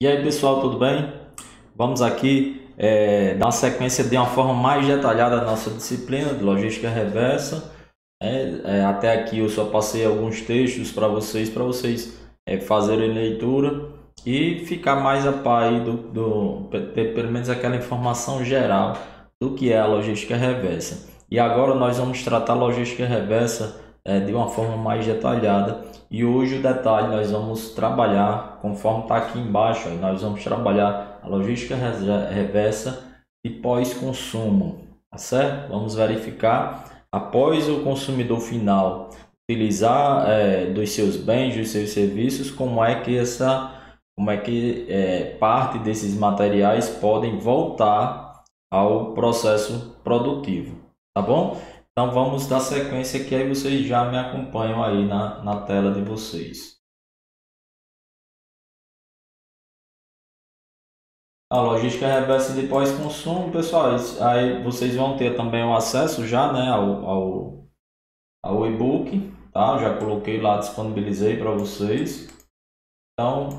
E aí pessoal, tudo bem? Vamos aqui dar uma sequência de uma forma mais detalhada da nossa disciplina de logística reversa. Até aqui eu só passei alguns textos para vocês fazerem leitura e ficar mais a par aí ter pelo menos aquela informação geral do que é a logística reversa. E agora nós vamos tratar a logística reversa de uma forma mais detalhada. E hoje o detalhe nós vamos trabalhar, conforme está aqui embaixo, nós vamos trabalhar a logística reversa de pós-consumo, tá certo? Vamos verificar após o consumidor final utilizar dos seus bens, dos seus serviços, como é que parte desses materiais podem voltar ao processo produtivo, tá bom? Então vamos dar sequência que aí vocês já me acompanham aí na tela de vocês. A logística reversa de pós-consumo, pessoal, aí vocês vão ter também o acesso já, né, ao e-book, tá? Já coloquei lá, disponibilizei para vocês. Então,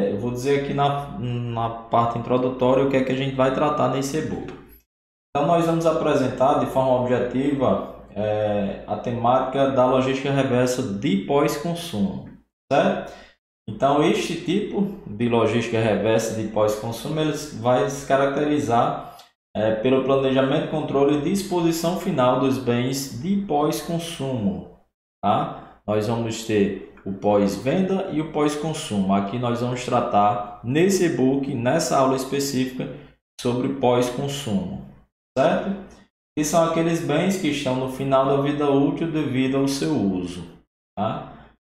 eu vou dizer aqui na parte introdutória o que é que a gente vai tratar nesse e-book. Então, nós vamos apresentar de forma objetiva a temática da logística reversa de pós-consumo, certo? Então, este tipo de logística reversa de pós-consumo ele vai se caracterizar pelo planejamento, controle e disposição final dos bens de pós-consumo, tá? Nós vamos ter o pós-venda e o pós-consumo. Aqui nós vamos tratar nesse e-book, nessa aula específica, sobre pós-consumo, certo? Que são aqueles bens que estão no final da vida útil devido ao seu uso, tá?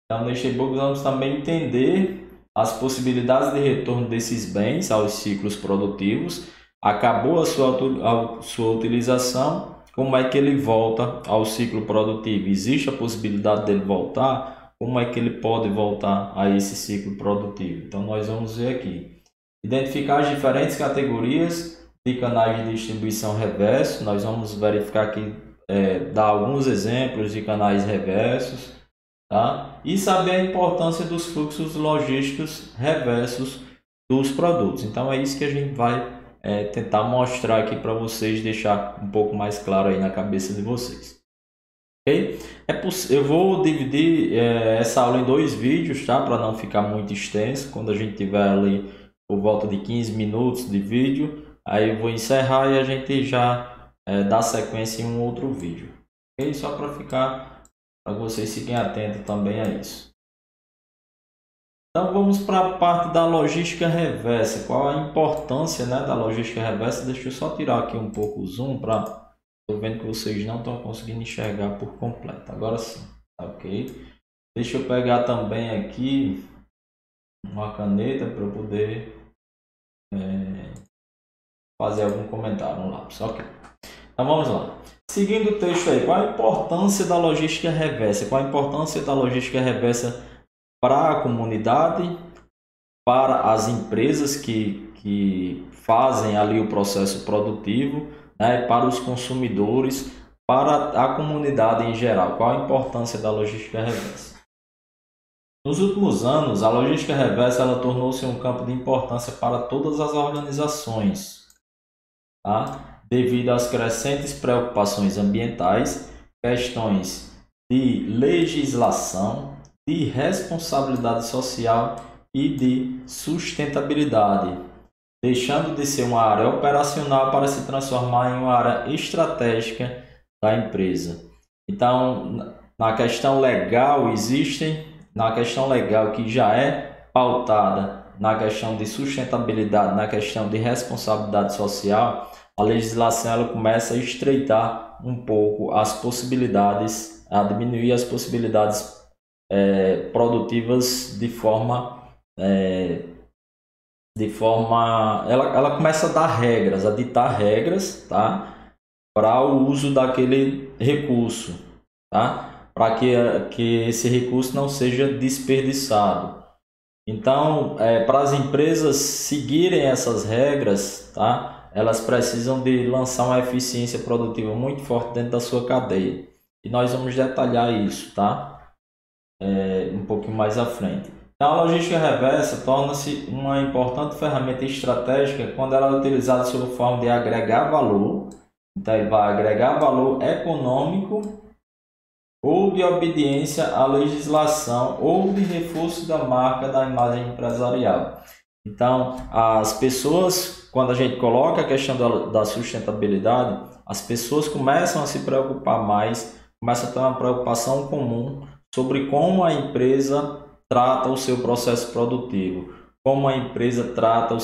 Então, neste e-book vamos também entender as possibilidades de retorno desses bens aos ciclos produtivos. Acabou a sua utilização, como é que ele volta ao ciclo produtivo? Existe a possibilidade dele voltar? Como é que ele pode voltar a esse ciclo produtivo? Então, nós vamos ver aqui. Identificar as diferentes categorias de canais de distribuição reverso. Nós vamos verificar aqui, dar alguns exemplos de canais reversos, tá? E saber a importância dos fluxos logísticos reversos dos produtos. Então é isso que a gente vai tentar mostrar aqui para vocês, deixar um pouco mais claro aí na cabeça de vocês. Ok? Eu vou dividir essa aula em 2 vídeos, tá? Para não ficar muito extenso. Quando a gente tiver ali por volta de 15 minutos de vídeo, aí eu vou encerrar e a gente já dá sequência em um outro vídeo. Ok? Só para vocês fiquem atentos também a isso. Então vamos para a parte da logística reversa. Qual a importância, né, da logística reversa? Deixa eu só tirar aqui um pouco o zoom para... Estou vendo que vocês não estão conseguindo enxergar por completo. Agora sim, ok? Deixa eu pegar também aqui uma caneta para eu poder fazer algum comentário no lápis. Ok. Então vamos lá. Seguindo o texto aí, qual a importância da logística reversa? Qual a importância da logística reversa para a comunidade, para as empresas que fazem ali o processo produtivo, né, para os consumidores, para a comunidade em geral? Qual a importância da logística reversa? Nos últimos anos, a logística reversa ela tornou-se um campo de importância para todas as organizações, tá? Devido às crescentes preocupações ambientais, questões de legislação, de responsabilidade social e de sustentabilidade, deixando de ser uma área operacional para se transformar em uma área estratégica da empresa. Então, na questão legal que já é pautada na questão de sustentabilidade, na questão de responsabilidade social, a legislação ela começa a estreitar um pouco as possibilidades, a diminuir as possibilidades produtivas de forma ela começa a dar regras, a ditar regras, tá, para o uso daquele recurso, tá, para que esse recurso não seja desperdiçado. Então, para as empresas seguirem essas regras, tá, elas precisam de lançar uma eficiência produtiva muito forte dentro da sua cadeia. E nós vamos detalhar isso, tá? Um pouquinho mais à frente. Então, a logística reversa torna-se uma importante ferramenta estratégica quando ela é utilizada sob forma de agregar valor. Então, ele vai agregar valor econômico ou de obediência à legislação ou de reforço da marca da imagem empresarial. Então, as pessoas, quando a gente coloca a questão da sustentabilidade, as pessoas começam a se preocupar mais, começam a ter uma preocupação comum sobre como a empresa trata o seu processo produtivo, como a empresa trata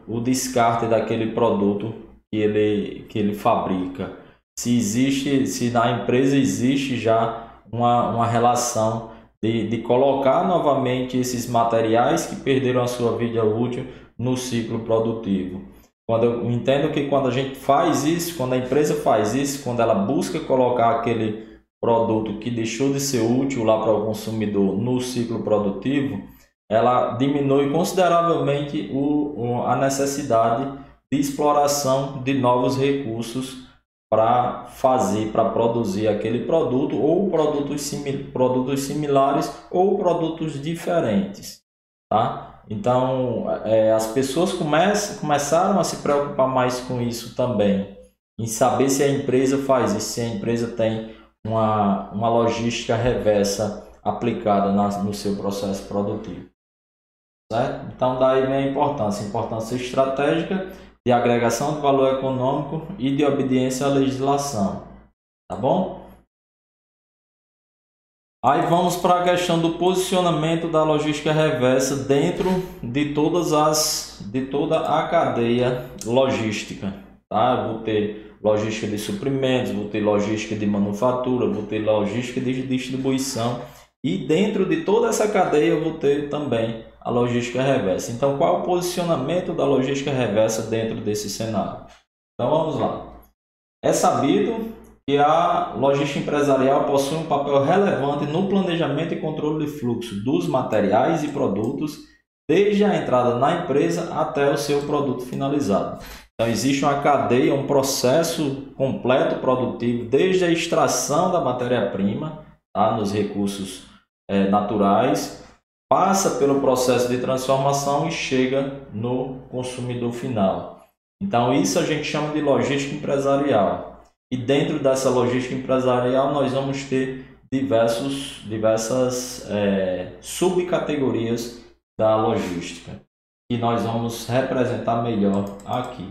o descarte daquele produto que ele fabrica. Se na empresa existe já uma relação de colocar novamente esses materiais que perderam a sua vida útil no ciclo produtivo. Quando eu entendo que quando a gente faz isso, quando a empresa faz isso, quando ela busca colocar aquele produto que deixou de ser útil lá para o consumidor no ciclo produtivo, ela diminui consideravelmente a necessidade de exploração de novos recursos para produzir aquele produto ou produtos similares ou produtos diferentes, tá? Então, as pessoas começaram a se preocupar mais com isso também, em saber se a empresa faz isso, se a empresa tem uma logística reversa aplicada no seu processo produtivo, certo? Então, daí vem a importância estratégica de agregação de valor econômico e de obediência à legislação, tá bom? Aí vamos para a questão do posicionamento da logística reversa dentro de toda a cadeia logística, tá? Eu vou ter logística de suprimentos, vou ter logística de manufatura, vou ter logística de distribuição e dentro de toda essa cadeia eu vou ter também a logística reversa. Então, qual é o posicionamento da logística reversa dentro desse cenário? Então, vamos lá. É sabido que a logística empresarial possui um papel relevante no planejamento e controle de fluxo dos materiais e produtos, desde a entrada na empresa até o seu produto finalizado. Então, existe uma cadeia, um processo completo produtivo, desde a extração da matéria-prima, tá, nos recursos naturais, passa pelo processo de transformação e chega no consumidor final. Então, isso a gente chama de logística empresarial. E dentro dessa logística empresarial, nós vamos ter diversas subcategorias da logística, que nós vamos representar melhor aqui.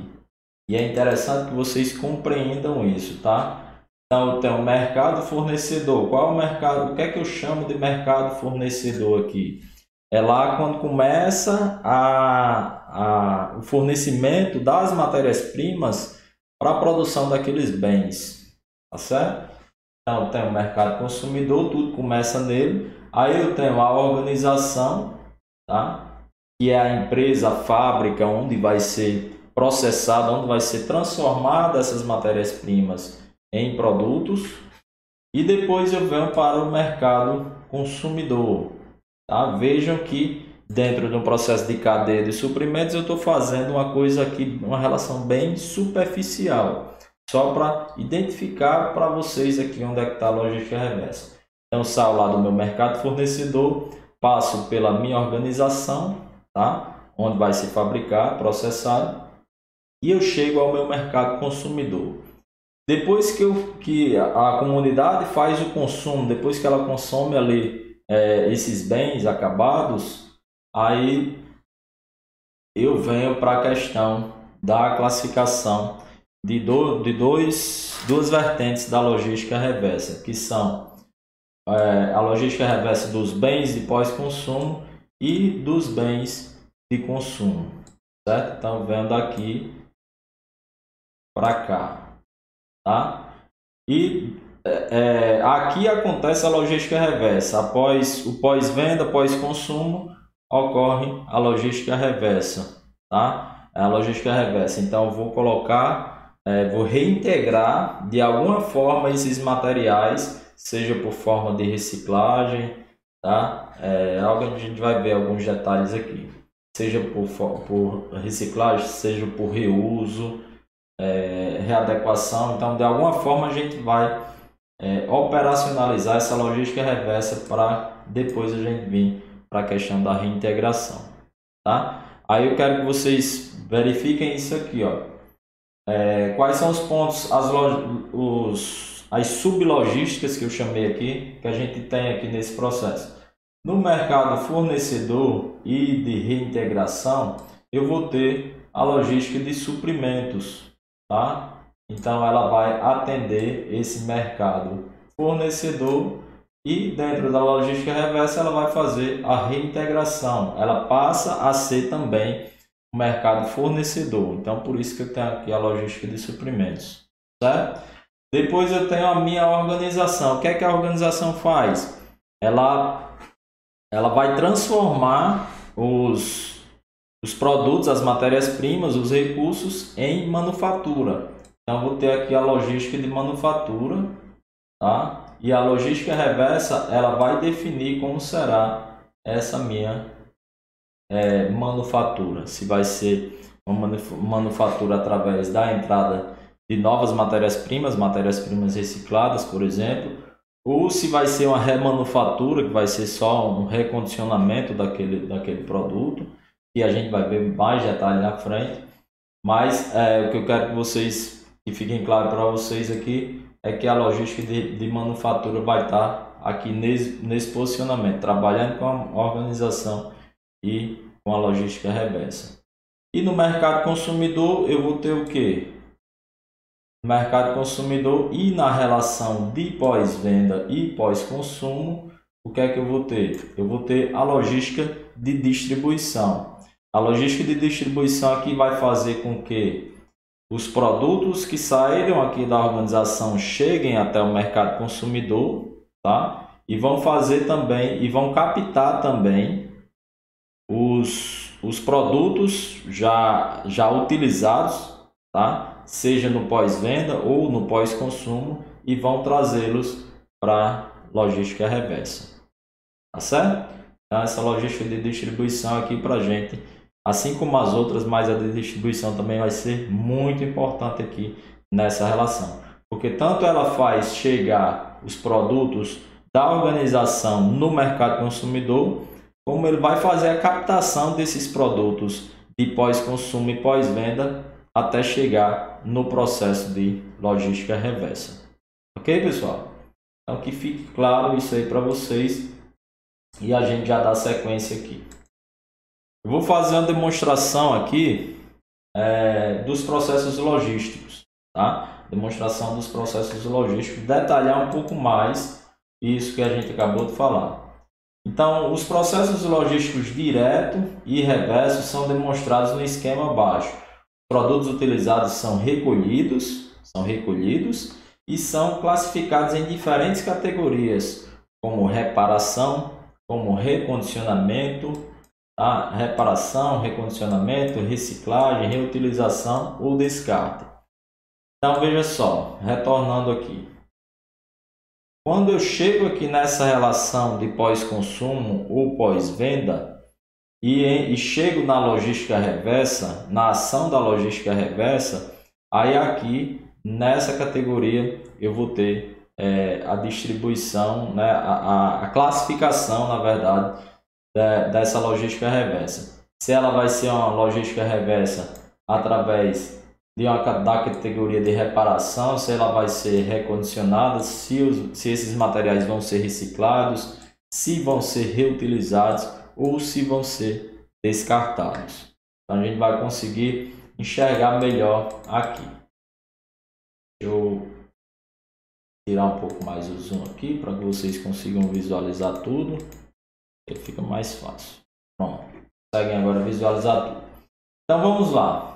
E é interessante que vocês compreendam isso, tá? Então, tem o mercado fornecedor. Qual é o mercado? O que é que eu chamo de mercado fornecedor aqui? É lá quando começa o fornecimento das matérias-primas para a produção daqueles bens, tá certo? Então, tem o mercado consumidor, tudo começa nele. Aí eu tenho a organização, tá? Que é a empresa, a fábrica, onde vai ser processada, onde vai ser transformada essas matérias-primas em produtos. E depois eu venho para o mercado consumidor, tá? Vejam que dentro de um processo de cadeia de suprimentos eu estou fazendo uma coisa aqui, uma relação bem superficial, só para identificar para vocês aqui onde é que está a logística reversa. Então, saio lá do meu mercado fornecedor, passo pela minha organização, tá? Onde vai se fabricar, processado, e eu chego ao meu mercado consumidor. Depois que a comunidade faz o consumo, depois que ela consome ali esses bens acabados, aí eu venho para a questão da classificação de duas vertentes da logística reversa, que são a logística reversa dos bens de pós-consumo e dos bens de consumo, certo? Então, vendo daqui para cá, tá? E aqui acontece a logística reversa. Após o pós-venda, pós-consumo, ocorre a logística reversa, tá? A logística reversa. Então, eu vou colocar, vou reintegrar de alguma forma esses materiais, seja por forma de reciclagem, tá? Algo que a gente vai ver alguns detalhes aqui. Seja por reciclagem, seja por reuso, readequação. Então, de alguma forma, a gente vai operacionalizar essa logística reversa para depois a gente vir para a questão da reintegração, tá? Aí eu quero que vocês verifiquem isso aqui, ó. Quais são os pontos, as sublogísticas que eu chamei aqui, que a gente tem aqui nesse processo. No mercado fornecedor e de reintegração, eu vou ter a logística de suprimentos, tá? Então ela vai atender esse mercado fornecedor e dentro da logística reversa ela vai fazer a reintegração. Ela passa a ser também o mercado fornecedor. Então por isso que eu tenho aqui a logística de suprimentos, certo? Depois eu tenho a minha organização. O que é que a organização faz? Ela vai transformar os produtos, as matérias-primas, os recursos em manufatura. Então, vou ter aqui a logística de manufatura, tá? E a logística reversa, ela vai definir como será essa minha manufatura. Se vai ser uma manufatura através da entrada de novas matérias-primas recicladas, por exemplo, ou se vai ser uma remanufatura, que vai ser só um recondicionamento daquele produto, e a gente vai ver mais detalhes na frente. Mas o que eu quero que fiquem claro para vocês aqui é que a logística de manufatura vai estar aqui nesse posicionamento, trabalhando com a organização e com a logística reversa. E no mercado consumidor eu vou ter o quê? Mercado consumidor e na relação de pós-venda e pós-consumo, o que é que eu vou ter? Eu vou ter a logística de distribuição. A logística de distribuição aqui vai fazer com que os produtos que saíram aqui da organização cheguem até o mercado consumidor, tá? E vão fazer também, e vão captar também os produtos já utilizados, tá? Seja no pós-venda ou no pós-consumo, e vão trazê-los para a logística reversa, tá certo? Então essa logística de distribuição aqui para a gente, assim como as outras, mas a de distribuição também vai ser muito importante aqui nessa relação, porque tanto ela faz chegar os produtos da organização no mercado consumidor, como ele vai fazer a captação desses produtos de pós-consumo e pós-venda até chegar no processo de logística reversa. Ok, pessoal? Então que fique claro isso aí para vocês e a gente já dá sequência aqui. Eu vou fazer uma demonstração aqui dos processos logísticos, tá? Demonstração dos processos logísticos, detalhar um pouco mais isso que a gente acabou de falar. Então, os processos logísticos direto e reverso são demonstrados no esquema abaixo. Produtos utilizados são recolhidos e são classificados em diferentes categorias, como reparação, como recondicionamento, tá? Reparação, recondicionamento, reciclagem, reutilização ou descarte. Então veja só, retornando aqui. Quando eu chego aqui nessa relação de pós-consumo ou pós-venda, e chego na logística reversa, na ação da logística reversa, aí aqui nessa categoria eu vou ter a distribuição, né, a classificação, na verdade, dessa logística reversa. Se ela vai ser uma logística reversa através da categoria de reparação, se ela vai ser recondicionada, se esses materiais vão ser reciclados, se vão ser reutilizados ou se vão ser descartados. Então a gente vai conseguir enxergar melhor aqui. Deixa eu tirar um pouco mais o zoom aqui para que vocês consigam visualizar tudo. Aí fica mais fácil. Pronto, conseguem agora visualizar tudo. Então vamos lá.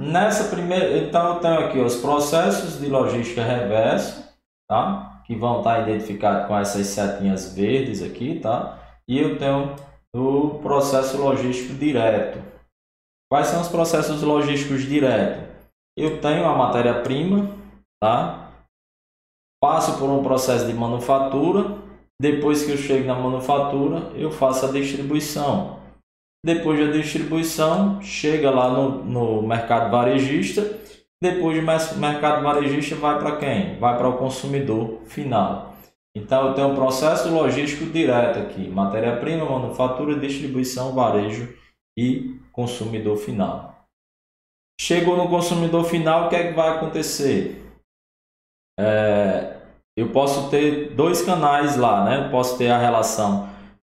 Nessa primeira, então eu tenho aqui os processos de logística reversa, tá? Que vão estar identificados com essas setinhas verdes aqui, tá? E eu tenho o processo logístico direto. Quais são os processos logísticos diretos? Eu tenho a matéria-prima, tá? Passo por um processo de manufatura. Depois que eu chego na manufatura, eu faço a distribuição. Depois da distribuição, chega lá no mercado varejista. Depois do mercado varejista, vai para quem? Vai para o consumidor final. Então eu tenho um processo logístico direto aqui: matéria-prima, manufatura, distribuição, varejo e consumidor final. Chegou no consumidor final, o que é que vai acontecer? Eu posso ter dois canais lá, né? Eu posso ter a relação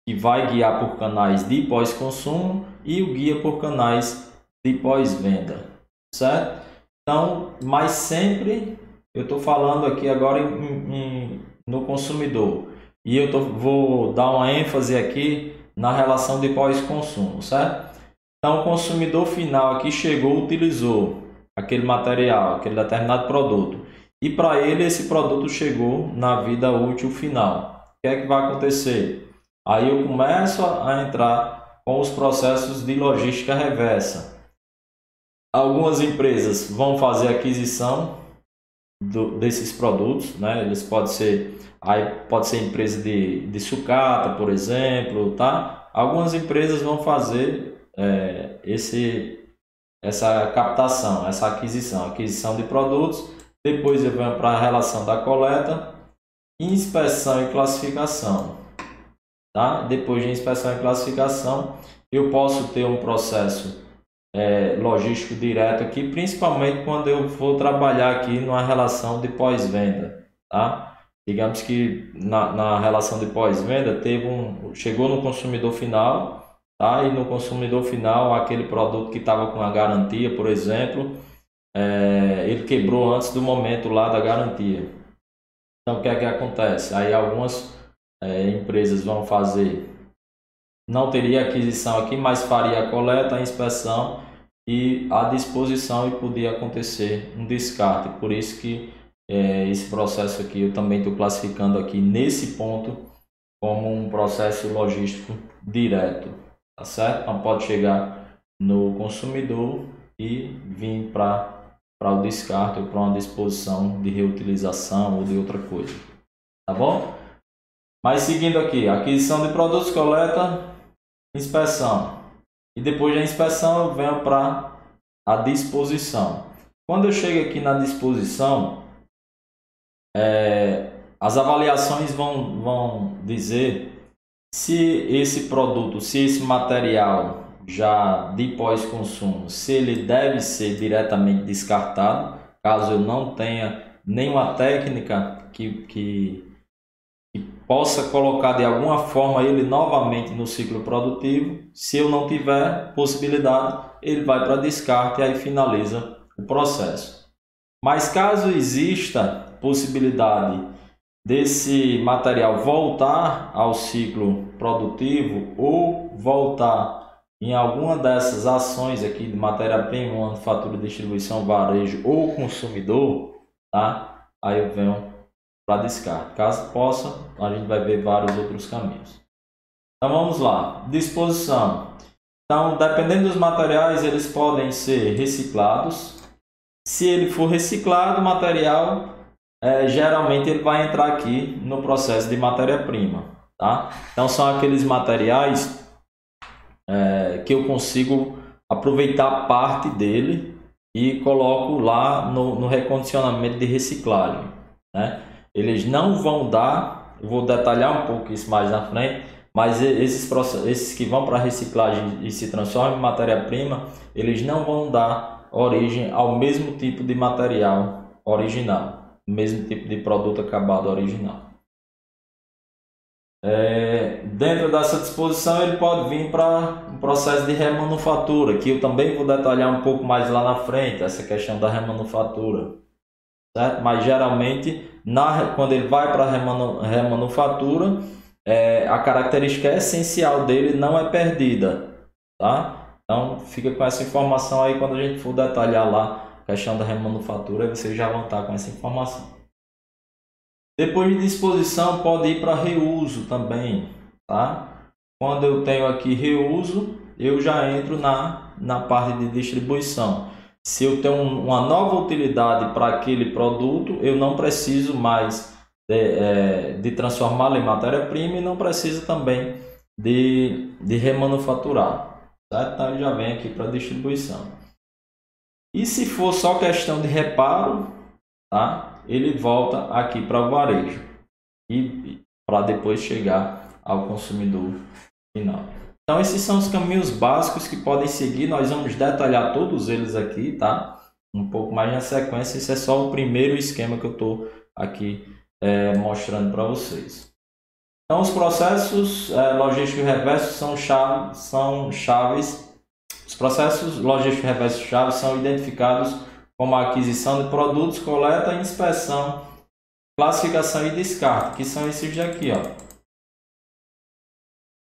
que vai guiar por canais de pós-consumo e o guia por canais de pós-venda, certo? Então, mas sempre eu estou falando aqui agora no consumidor e vou dar uma ênfase aqui na relação de pós-consumo, certo? Então, o consumidor final aqui chegou, utilizou aquele material, aquele determinado produto, e para ele esse produto chegou na vida útil final. O que é que vai acontecer? Aí eu começo a entrar com os processos de logística reversa. Algumas empresas vão fazer aquisição desses produtos, né? Eles pode ser empresa de sucata, por exemplo, tá? Algumas empresas vão fazer essa captação, essa aquisição de produtos. Depois eu venho para a relação da coleta, inspeção e classificação, tá? Depois de inspeção e classificação, eu posso ter um processo logístico direto aqui, principalmente quando eu vou trabalhar aqui numa relação de pós-venda, tá? Digamos que na relação de pós-venda chegou no consumidor final, tá? E no consumidor final, aquele produto que estava com a garantia, por exemplo, ele quebrou antes do momento lá da garantia. Então o que é que acontece? Aí algumas empresas vão fazer, não teria aquisição aqui, mas faria a coleta, a inspeção e a disposição, e podia acontecer um descarte. Por isso que esse processo aqui eu também estou classificando aqui nesse ponto como um processo logístico direto, tá certo? Então pode chegar no consumidor e vir para o descarte ou para uma disposição de reutilização ou de outra coisa, tá bom? Mas seguindo aqui, aquisição de produtos, coleta, inspeção, e depois da inspeção eu venho para a disposição. Quando eu chego aqui na disposição, as avaliações vão dizer se esse produto, se esse material já de pós-consumo, se ele deve ser diretamente descartado, caso eu não tenha nenhuma técnica que possa colocar de alguma forma ele novamente no ciclo produtivo. Se eu não tiver possibilidade, ele vai para descarte e aí finaliza o processo. Mas caso exista possibilidade desse material voltar ao ciclo produtivo ou voltar em alguma dessas ações aqui de matéria-prima, manufatura, distribuição, varejo ou consumidor, tá? Aí eu venho para descarte. Caso possa, a gente vai ver vários outros caminhos. Então vamos lá, disposição. Então, dependendo dos materiais, eles podem ser reciclados. Se ele for reciclado, o material geralmente ele vai entrar aqui no processo de matéria-prima, tá? Então são aqueles materiais que eu consigo aproveitar parte dele e coloco lá no recondicionamento de reciclagem, né? Eles não vão dar, eu vou detalhar um pouco isso mais na frente, mas esses que vão para a reciclagem e se transformam em matéria-prima, eles não vão dar origem ao mesmo tipo de material original, o mesmo tipo de produto acabado original. Dentro dessa disposição ele pode vir para um processo de remanufatura, que eu também vou detalhar um pouco mais lá na frente, essa questão da remanufatura, certo? Mas geralmente quando ele vai para a remanufatura, a característica essencial dele não é perdida, tá? Então fica com essa informação aí, quando a gente for detalhar lá a questão da remanufatura, vocês já vão estar com essa informação. Depois de disposição pode ir para reuso também, tá? Quando eu tenho aqui reuso, eu já entro na parte de distribuição. Se eu tenho uma nova utilidade para aquele produto, eu não preciso mais de transformá-lo em matéria-prima e não preciso também de remanufaturar, certo? Então ele já vem aqui para distribuição. E se for só questão de reparo, tá? Ele volta aqui para o varejo. e para depois chegar ao consumidor final. Então esses são os caminhos básicos que podem seguir, nós vamos detalhar todos eles aqui, tá? Um pouco mais na sequência, esse é só o primeiro esquema que eu estou aqui mostrando para vocês. Então os processos logísticos reversos são chaves. Os processos logísticos reversos chaves são identificados como a aquisição de produtos, coleta, inspeção, classificação e descarte, que são esses daqui, ó.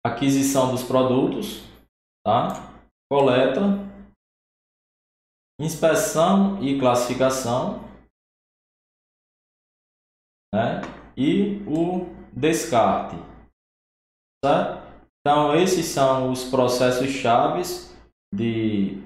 Aquisição dos produtos, tá? Coleta, inspeção e classificação, né? E o descarte, certo? Então esses são os processos chaves de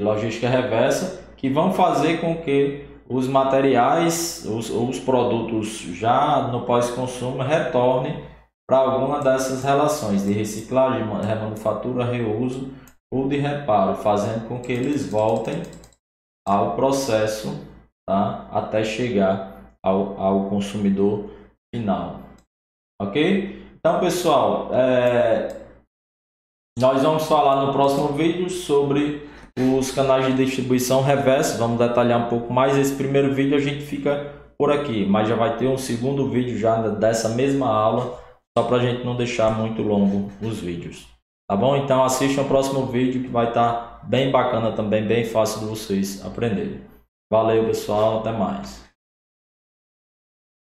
logística reversa que vão fazer com que os materiais, os produtos já no pós-consumo retornem para alguma dessas relações de reciclagem, remanufatura, reuso ou de reparo, fazendo com que eles voltem ao processo, tá? Até chegar ao consumidor final. Ok? Então, pessoal, nós vamos falar no próximo vídeo sobre os canais de distribuição reverso. Vamos detalhar um pouco mais. Esse primeiro vídeo a gente fica por aqui, mas já vai ter um segundo vídeo já dessa mesma aula, só para a gente não deixar muito longo os vídeos, tá bom? Então assistam o próximo vídeo que vai estar bem bacana também, bem fácil de vocês aprenderem. Valeu, pessoal, até mais.